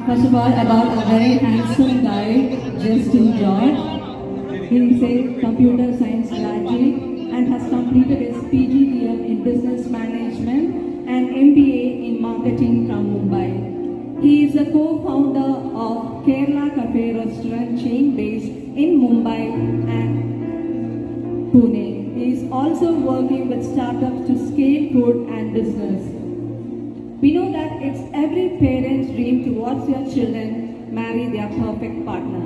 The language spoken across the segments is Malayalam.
First of all, about a very handsome guy, Justin George. He is a computer science graduate and has completed his PGDM in business management and MBA in marketing from Mumbai. He is a co-founder of Kerala Cafe restaurant chain based in Mumbai and Pune. He is also working with startups to scale food and business. We know that it's every parent's dream to watch their children marry their perfect partner.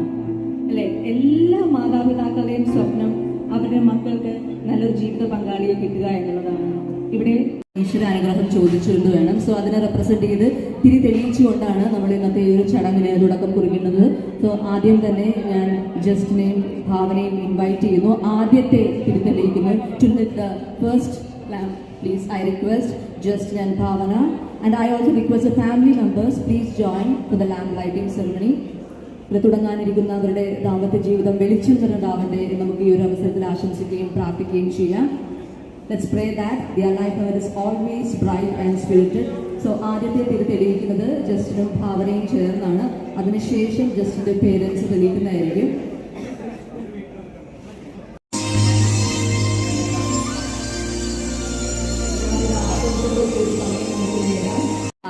അല്ലേ, എല്ലാ മാതാപിതാക്കളുടെയും സ്വപ്നം അവരുടെ മക്കൾക്ക് നല്ലൊരു ജീവിത പങ്കാളിയെ കിട്ടുക എന്നുള്ളതാണ്. ഇവിടെ ഈശ്വര അനുഗ്രഹം ചോദിച്ചുകൊണ്ട് വേണം. സോ അതിനെ റെപ്രസെന്റ് ചെയ്ത് തെളിയിച്ചുകൊണ്ടാണ് നമ്മൾ ഇന്നത്തെ ഈ ഒരു ചടങ്ങിന് തുടക്കം കുറിക്കുന്നത്. സോ ആദ്യം തന്നെ ഞാൻ ജസ്റ്റിനെയും ഭാവനയും ഇൻവൈറ്റ് ചെയ്യുന്നു. ആദ്യത്തെ തെളിയിക്കുന്നത് to lit the first lamp. Please, I request Justin and Bhavana, and I also request the family members, please join for the lamp lighting ceremony. ഇവിടെ തുടങ്ങാനിരിക്കുന്ന അവരുടെ ദാമ്പത്യ ജീവിതം വെളിച്ചം നിറഞ്ഞതാവട്ടെ എന്ന് നമുക്ക് ഈ ഒരു അവസരത്തിൽ ആശംസിക്കുകയും പ്രാർത്ഥിക്കുകയും ചെയ്യാം. Let's pray that their life is always bright and spirited. So ആദ്യത്തെ തെളിയിക്കുന്നത് ജസ്റ്റിനും ഭാവനയും ചേർന്നാണ്. അതിനുശേഷം ജസ്റ്റിന്റെ പേരൻസ് തെളിയിക്കുന്നതായിരിക്കും.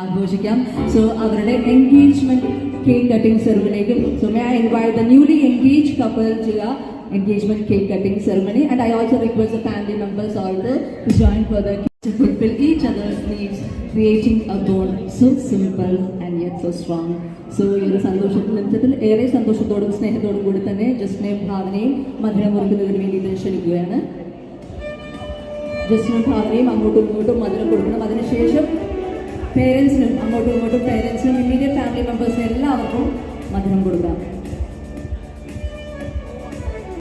ആഘോഷിക്കാം. സോ അവരുടെ എൻഗേജ്മെന്റ് കേക്ക് കട്ടിംഗ് സെറമണിക്ക്. So may I invite the newly engaged couple to the engagement cake cutting ceremony, and I also request the family members also to join for the to fulfill each other's needs, creating a bond so simple and yet so strong. So ഈ ഒരു സന്തോഷത്തിൽ ഏറെ സന്തോഷത്തോടും സ്നേഹത്തോടും കൂടി തന്നെ ജസ്റ്റിനെയും ഭാവനയും മധുരം മുറിക്കുന്നതിന് വേണ്ടി ഇത് ക്ഷണിക്കുകയാണ്. ജസ്റ്റിനും ഭാവനയും അങ്ങോട്ടും ഇങ്ങോട്ടും മധുരം കൊടുക്കണം. അതിനുശേഷം പേരൻസിനും അങ്ങോട്ടും ഇങ്ങോട്ടും പേരൻസിനും ഇമ്മീഡിയറ്റ് ഫാമിലി മെമ്പേഴ്സിനും എല്ലാവർക്കും മധുരം കൊടുക്കാം.